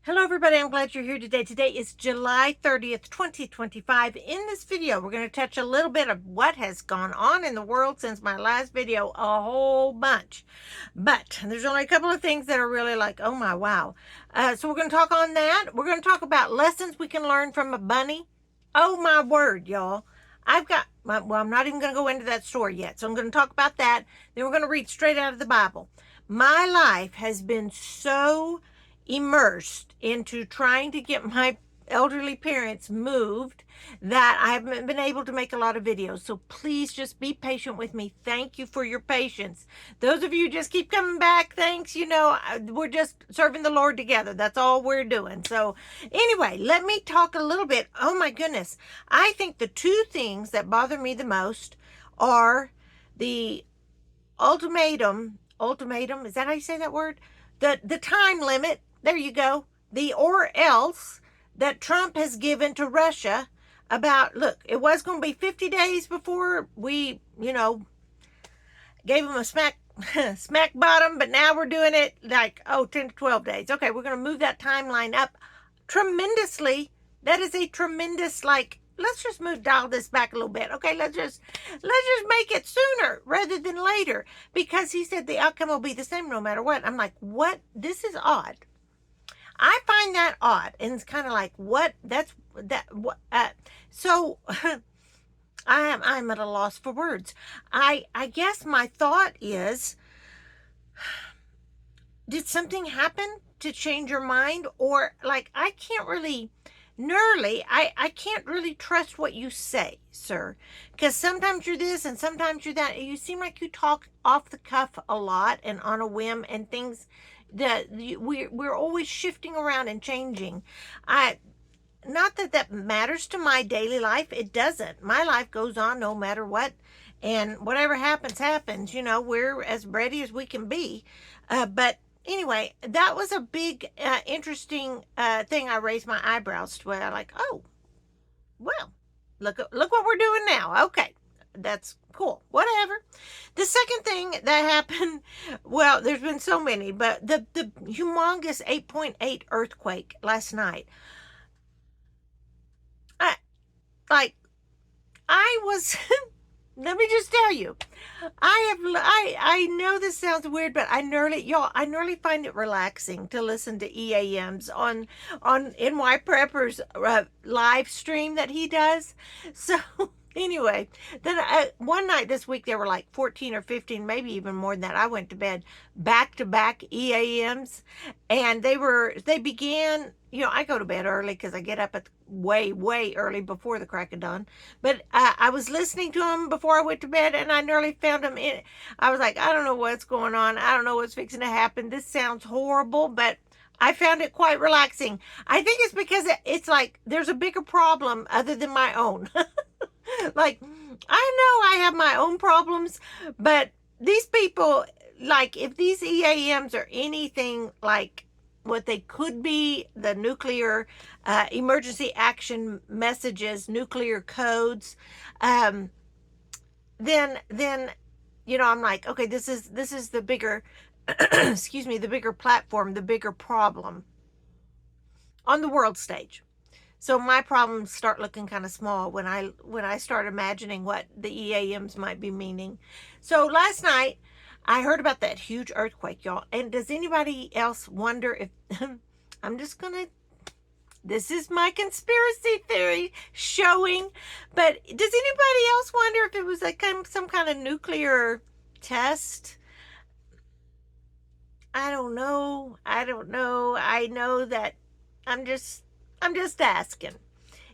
Hello everybody, I'm glad you're here today. Today is July 30th, 2025. In this video, we're going to touch a little bit of what has gone on in the world since my last video, a whole bunch. But there's only a couple of things that are really like, oh my, wow. So we're going to talk on that. We're going to talk about lessons we can learn from a bunny. Oh my word, y'all. I'm not even going to go into that story yet. So I'm going to talk about that. Then we're going to read straight out of the Bible. My life has been so immersed into trying to get my elderly parents moved that I haven't been able to make a lot of videos. So please just be patient with me. Thank you for your patience. Those of you just keep coming back, thanks. We're just serving the Lord together. That's all we're doing. So anyway, let me talk a little bit. Oh my goodness. I think the two things that bother me the most are the ultimatum, is that how you say that word? The time limit, there you go, the or else that Trump has given to Russia about, look, it was going to be 50 days before we, gave them a smack bottom, but now we're doing it like, 10 to 12 days. Okay, we're going to move that timeline up tremendously. That is a tremendous, like, let's just dial this back a little bit. Okay, let's just make it sooner rather than later, because he said the outcome will be the same no matter what. I'm like, what? This is odd. I find that odd, and it's kind of like, what? That's that. What? So I'm at a loss for words. I guess my thought is, did something happen to change your mind? Or like, I can't really, I can't really trust what you say, sir, because sometimes you're this and sometimes you're that. You seem like you talk off the cuff a lot and on a whim, and things that we're always shifting around and changing. Not that that matters to my daily life. It doesn't. My life goes on no matter what, and whatever happens, happens. We're as ready as we can be. But anyway, that was a big, interesting thing. I raised my eyebrows to where I like, oh, well, look what we're doing now. Okay, that's cool. Whatever. The second thing that happened, well, there's been so many, but the humongous 8.8 earthquake last night. Like, I was let me just tell you, I know this sounds weird, but I nearly find it relaxing to listen to EAMs on NY Prepper's live stream that he does. So anyway, then one night this week there were like 14 or 15, maybe even more than that. I went to bed back to back EAMs, and they began. I go to bed early because I get up at way early before the crack of dawn. But I was listening to them before I went to bed, and I nearly found them in. I was like, I don't know what's going on. I don't know what's fixing to happen. This sounds horrible, but I found it quite relaxing. I think it's because it's like there's a bigger problem other than my own. Like, I know I have my own problems, but these people, like, if these EAMs are anything like what they could be, the nuclear emergency action messages, nuclear codes, then I'm like, okay, this is the bigger excuse me, the bigger platform, the bigger problem on the world stage. So my problems start looking kind of small when I start imagining what the EAMs might be meaning. So last night I heard about that huge earthquake, y'all. And does anybody else wonder if I'm just gonna, this is my conspiracy theory showing, but does anybody else wonder if it was like some kind of nuclear test? I don't know. I know that I'm just asking.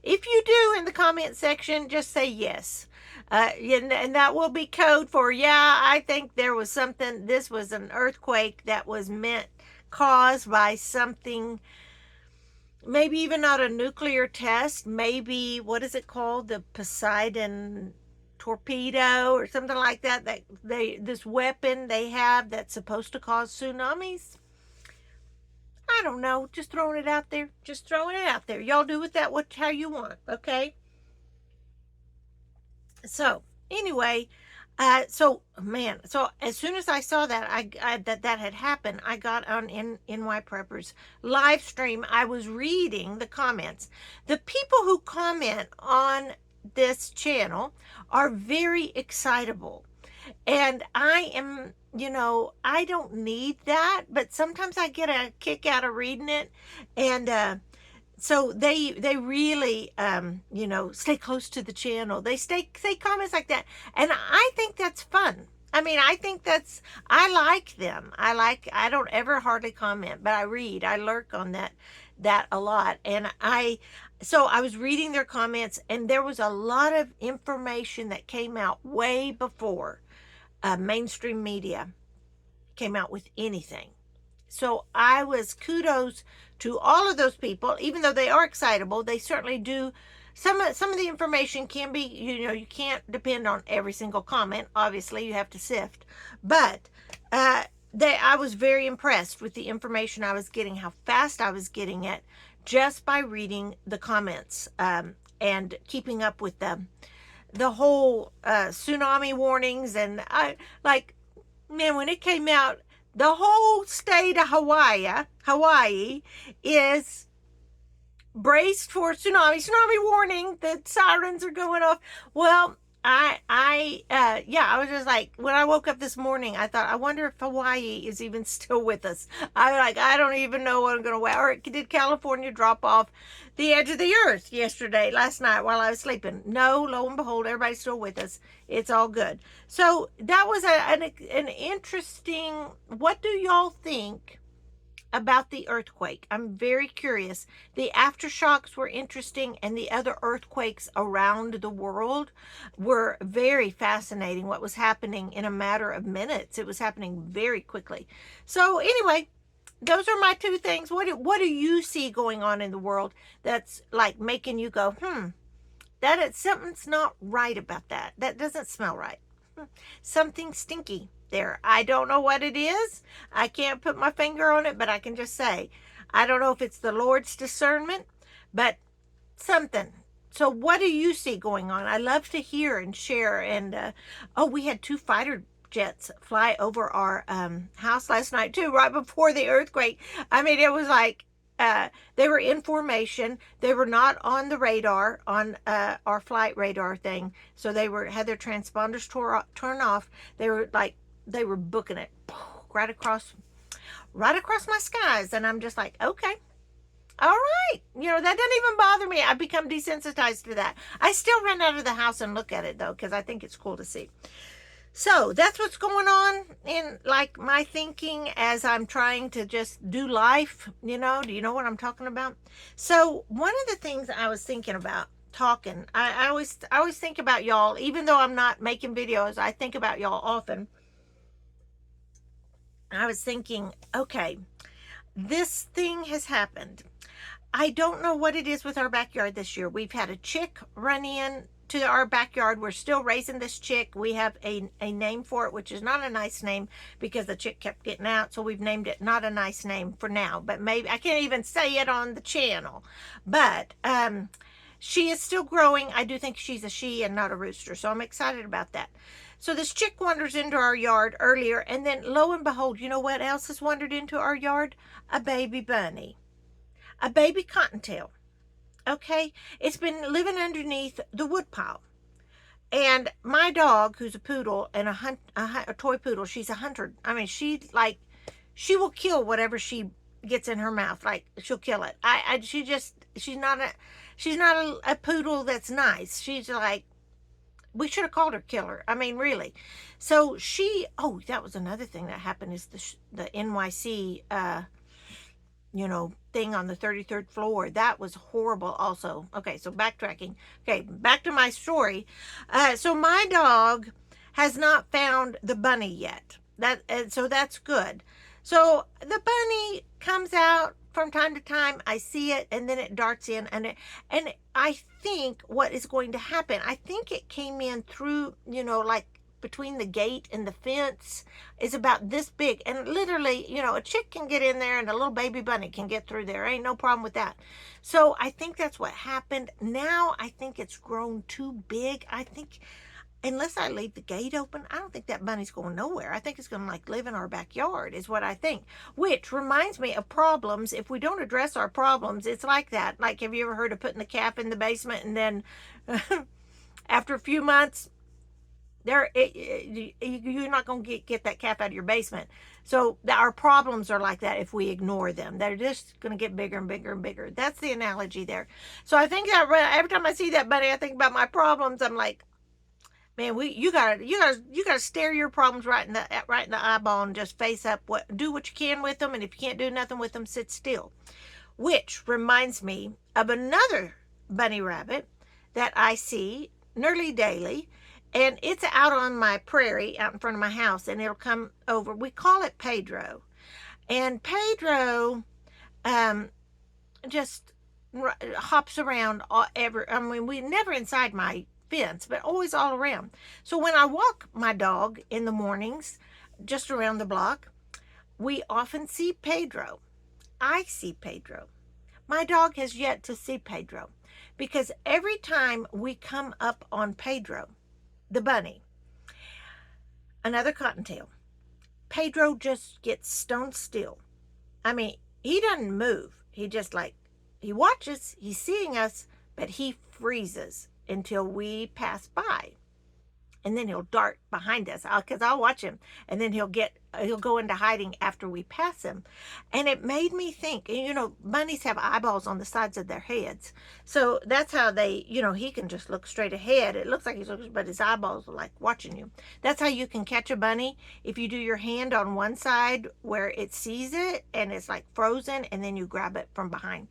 If you do, in the comment section, just say yes. And that will be code for, yeah, I think there was something, this was an earthquake that was caused by something, maybe even not a nuclear test, maybe, what is it called? The Poseidon torpedo or something like that, this weapon they have that's supposed to cause tsunamis. I don't know, just throwing it out there. Y'all do with that how you want, okay? So anyway, So man, so as soon as I saw that, that had happened, I got on NY Preppers live stream. I was reading the comments. The people who comment on this channel are very excitable, and I am, I don't need that, but sometimes I get a kick out of reading it, and so they really stay close to the channel. They say comments like that, and I think that's fun. I mean, I like them. I don't ever hardly comment, but I read, I lurk on that a lot. And so I was reading their comments, and there was a lot of information that came out way before mainstream media came out with anything. So I was kudos to all of those people, even though they are excitable. They certainly do. Some of the information can be, you can't depend on every single comment. Obviously, you have to sift. But I was very impressed with the information I was getting, how fast I was getting it, just by reading the comments and keeping up with them. The whole tsunami warnings, and I like, man, when it came out, the whole state of Hawaii is braced for tsunami warning. The sirens are going off. Well, yeah, I was just like, when I woke up this morning, I thought, I wonder if Hawaii is even still with us. I don't even know what I'm going to wear. Or did California drop off the edge of the earth last night while I was sleeping? No, lo and behold, everybody's still with us. It's all good. So that was an interesting, what do y'all think about the earthquake? I'm very curious. The aftershocks were interesting, and the other earthquakes around the world were very fascinating. What was happening in a matter of minutes, it was happening very quickly. So anyway, those are my two things. What do you see going on in the world that's like making you go, something's not right about that. That doesn't smell right. Something stinky there. I don't know what it is. I can't put my finger on it, but I can just say, I don't know if it's the Lord's discernment, but something. So what do you see going on? I love to hear and share. And we had 2 fighter jets fly over our house last night too, right before the earthquake. I mean, it was like they were in formation. They were not on the radar, on our flight radar thing. So they had their transponders turned off. They were booking it right across my skies. And I'm just like, okay, all right. That doesn't even bother me. I've become desensitized to that. I still run out of the house and look at it though, because I think it's cool to see. So that's what's going on in like my thinking as I'm trying to just do life. Do you know what I'm talking about? So one of the things I was thinking about talking, I always think about y'all, even though I'm not making videos, I think about y'all often. I was thinking, okay, this thing has happened. I don't know what it is with our backyard this year. We've had a chick run in to our backyard. We're still raising this chick. We have a name for it, which is not a nice name because the chick kept getting out. So we've named it not a nice name for now, but maybe I can't even say it on the channel. But she is still growing. I do think she's a she and not a rooster. So I'm excited about that. So this chick wanders into our yard earlier, and then lo and behold, you know what else has wandered into our yard? A baby bunny. A baby cottontail. Okay, it's been living underneath the woodpile. And my dog, who's a poodle and a toy poodle, she's a hunter. I mean, she will kill whatever she gets in her mouth. Like, she'll kill it. She's not a poodle that's nice. She's like, we should have called her killer. I mean, really. So that was another thing that happened is the NYC thing on the 33rd floor. That was horrible also. Okay, so backtracking. Okay, back to my story. So my dog has not found the bunny yet. So that's good. So the bunny comes out from time to time. I see it, and then it darts in, and I think what is going to happen, I think it came in through, like between the gate and the fence is about this big, and literally, a chick can get in there and a little baby bunny can get through there. Ain't no problem with that. So I think that's what happened. Now I think it's grown too big. I think unless I leave the gate open, I don't think that bunny's going nowhere. I think it's going to like live in our backyard is what I think, which reminds me of problems. If we don't address our problems, it's like that. Like, have you ever heard of putting the cat in the basement and then after a few months, you're not going to get that cat out of your basement. So our problems are like that if we ignore them. They're just going to get bigger and bigger and bigger. That's the analogy there. So I think that every time I see that bunny, I think about my problems. I'm like, man, you gotta stare your problems right in the eyeball and just face up. Do what you can with them, and if you can't do nothing with them, sit still. Which reminds me of another bunny rabbit that I see nearly daily, and it's out on my prairie out in front of my house, and it'll come over. We call it Pedro, and Pedro um, just hops around I mean, we never inside my fence, but always all around. So when I walk my dog in the mornings, just around the block, we often see Pedro. I see Pedro. My dog has yet to see Pedro because every time we come up on Pedro, the bunny, another cottontail, Pedro just gets stone still. I mean, he doesn't move. He just like, he watches, he's seeing us, but he freezes until we pass by. And then he'll dart behind us because I'll watch him, and then he'll go into hiding after we pass him. And it made me think, bunnies have eyeballs on the sides of their heads, so that's how they, he can just look straight ahead. It looks like he's looking, but his eyeballs are like watching you. That's how you can catch a bunny. If you do your hand on one side where it sees it and it's like frozen, and then you grab it from behind.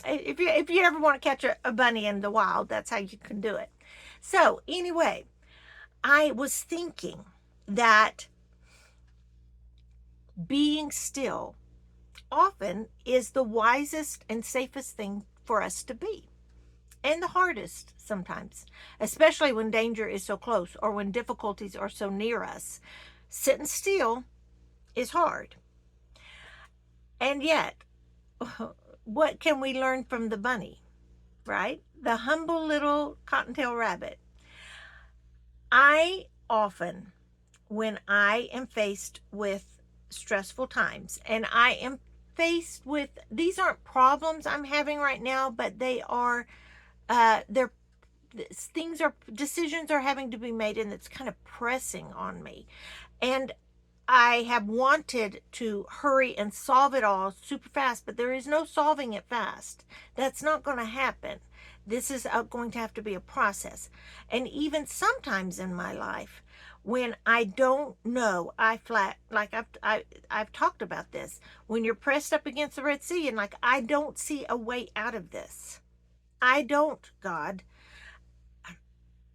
If you ever want to catch a bunny in the wild, that's how you can do it. So anyway, I was thinking that being still often is the wisest and safest thing for us to be, and the hardest sometimes, especially when danger is so close or when difficulties are so near us. Sitting still is hard. And yet, what can we learn from the bunny, right? The humble little cottontail rabbit. I often, when I am faced with stressful times, and I am faced with, these aren't problems I'm having right now, but they are, decisions are having to be made, and it's kind of pressing on me. And I have wanted to hurry and solve it all super fast, but there is no solving it fast. That's not going to happen. This is going to have to be a process. And even sometimes in my life, when I don't know, I've talked about this. When you're pressed up against the Red Sea and like, I don't see a way out of this. I don't, God.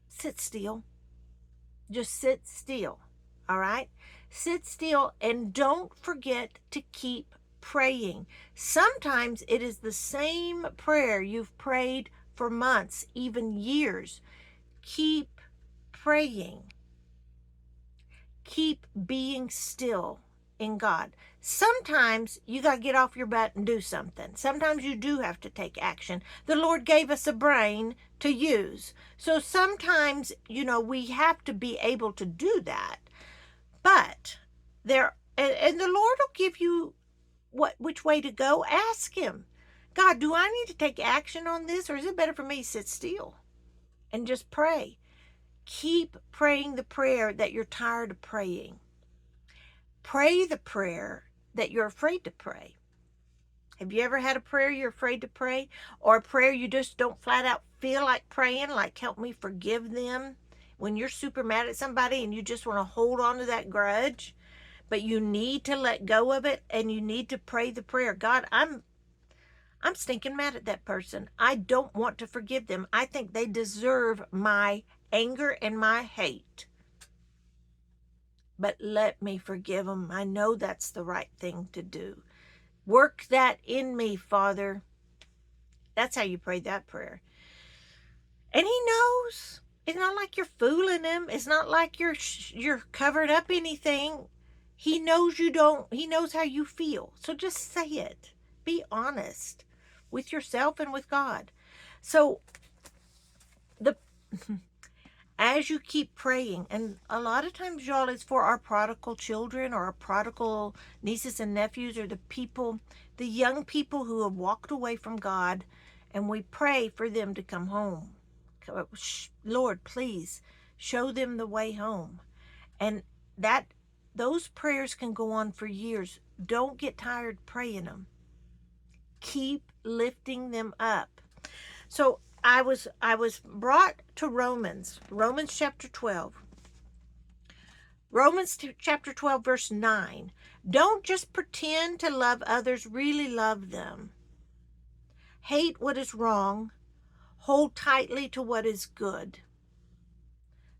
Sit still. Just sit still. All right? Sit still and don't forget to keep praying. Sometimes it is the same prayer you've prayed for months, even years. Keep praying. Keep being still in God. Sometimes you got to get off your butt and do something. Sometimes you do have to take action. The Lord gave us a brain to use. So sometimes, we have to be able to do that. But and the Lord will give you which way to go. Ask him, God, do I need to take action on this, or is it better for me to sit still and just pray? Keep praying the prayer that you're tired of praying. Pray the prayer that you're afraid to pray. Have you ever had a prayer you're afraid to pray, or a prayer you just don't flat out feel like praying, like help me forgive them? When you're super mad at somebody and you just want to hold on to that grudge, but you need to let go of it, and you need to pray the prayer, God, I'm stinking mad at that person. I don't want to forgive them. I think they deserve my anger and my hate. But let me forgive them. I know that's the right thing to do. Work that in me, Father. That's how you pray that prayer. And he knows. It's not like you're fooling him. It's not like you're covering up anything. He knows you don't. He knows how you feel. So just say it. Be honest with yourself and with God. So as you keep praying, and a lot of times, y'all, it's for our prodigal children or our prodigal nieces and nephews, or the people, the young people who have walked away from God, and we pray for them to come home. Lord, please show them the way home. And that those prayers can go on for years. Don't get tired praying them. Keep lifting them up. So I was brought to Romans chapter 12. Romans chapter 12 verse 9. Don't just pretend to love others, really love them. Hate what is wrong, hold tightly to what is good.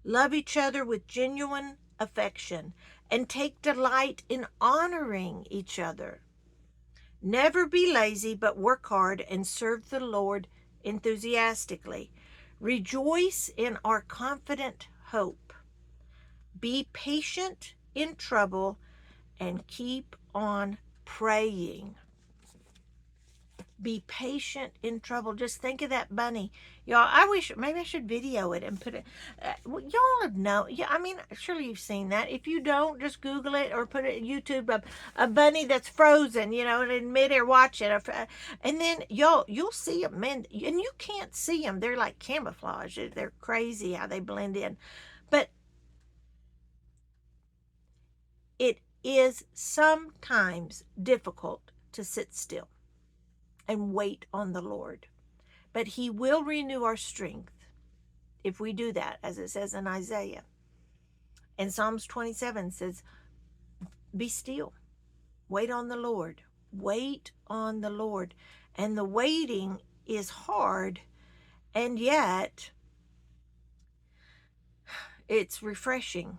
Love each other with genuine affection and take delight in honoring each other. Never be lazy, but work hard and serve the Lord enthusiastically. Rejoice in our confident hope. Be patient in trouble and keep on praying. Be patient in trouble. Just think of that bunny. Y'all, I wish, maybe I should video it and put it. Y'all know. Yeah, I mean, surely you've seen that. If you don't, just Google it or put it in YouTube. A bunny that's frozen, and in midair, watch it. And then, you'll see them. Man, and you can't see them. They're like camouflage. They're crazy how they blend in. But it is sometimes difficult to sit still and wait on the Lord. But he will renew our strength if we do that, as it says in Isaiah. And Psalms 27 says, be still. Wait on the Lord. Wait on the Lord. And the waiting is hard, and yet it's refreshing.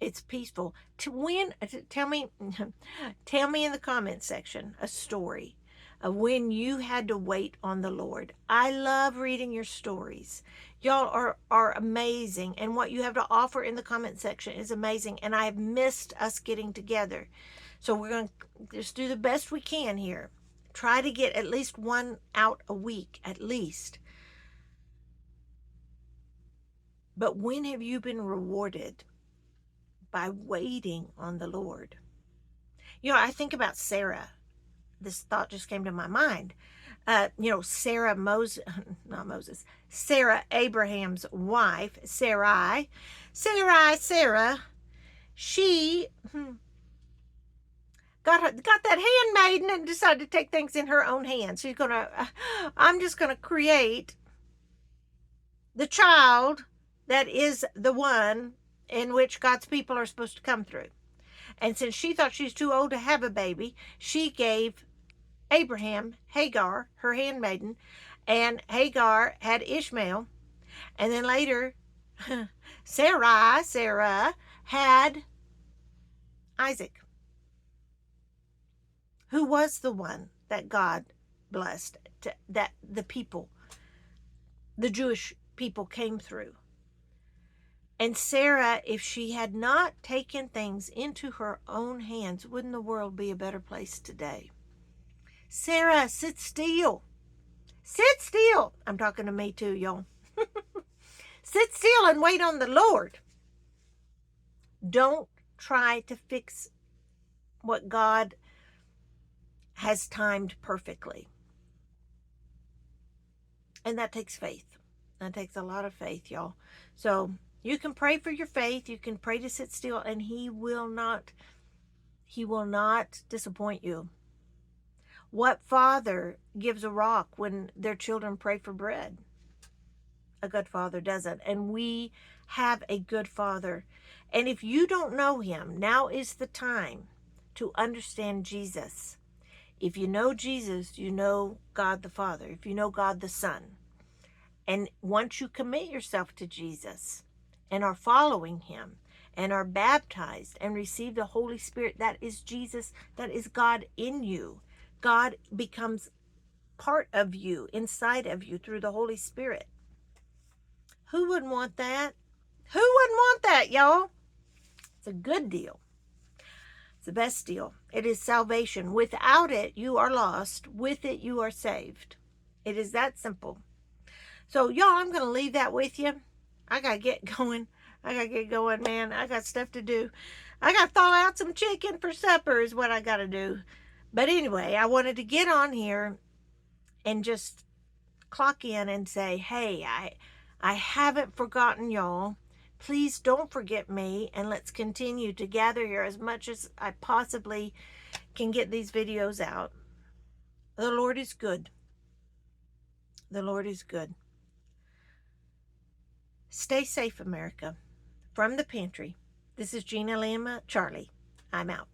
It's peaceful. Tell me in the comments section a story of when you had to wait on the Lord. I love reading your stories. Y'all are amazing, and what you have to offer in the comment section is amazing, and I have missed us getting together. So we're going to just do the best we can here. Try to get at least one out a week, at least. But when have you been rewarded by waiting on the Lord? I think about Sarah. This thought just came to my mind. Sarah, Abraham's wife, Sarah, she got that handmaiden and decided to take things in her own hands. I'm just gonna create the child that is the one in which God's people are supposed to come through. And since she thought she's too old to have a baby, she gave Abraham Hagar, her handmaiden, and Hagar had Ishmael. And then later, Sarah had Isaac, who was the one that God blessed, that the Jewish people came through. And Sarah, if she had not taken things into her own hands, wouldn't the world be a better place today? Sarah, sit still. Sit still. I'm talking to me too, y'all. Sit still and wait on the Lord. Don't try to fix what God has timed perfectly. And that takes faith. That takes a lot of faith, y'all. So you can pray for your faith. You can pray to sit still, and he will not disappoint you. What father gives a rock when their children pray for bread? A good father doesn't. And we have a good father. And if you don't know him, now is the time to understand Jesus. If you know Jesus, you know God the Father. If you know God the Son. And once you commit yourself to Jesus and are following him and are baptized and receive the Holy Spirit, that is Jesus, that is God in you. God becomes part of you, inside of you, through the Holy Spirit. Who wouldn't want that? Who wouldn't want that, y'all? It's a good deal. It's the best deal. It is salvation. Without it, you are lost. With it, you are saved. It is that simple. So, y'all, I'm going to leave that with you. I gotta get going. I gotta get going, man. I got stuff to do. I gotta thaw out some chicken for supper is what I gotta do. But anyway, I wanted to get on here and just clock in and say, hey, I haven't forgotten y'all. Please don't forget me, and let's continue to gather here as much as I possibly can get these videos out. The Lord is good. The Lord is good. Stay safe, America. From the pantry, this is Gina Lima, Charlie. I'm out.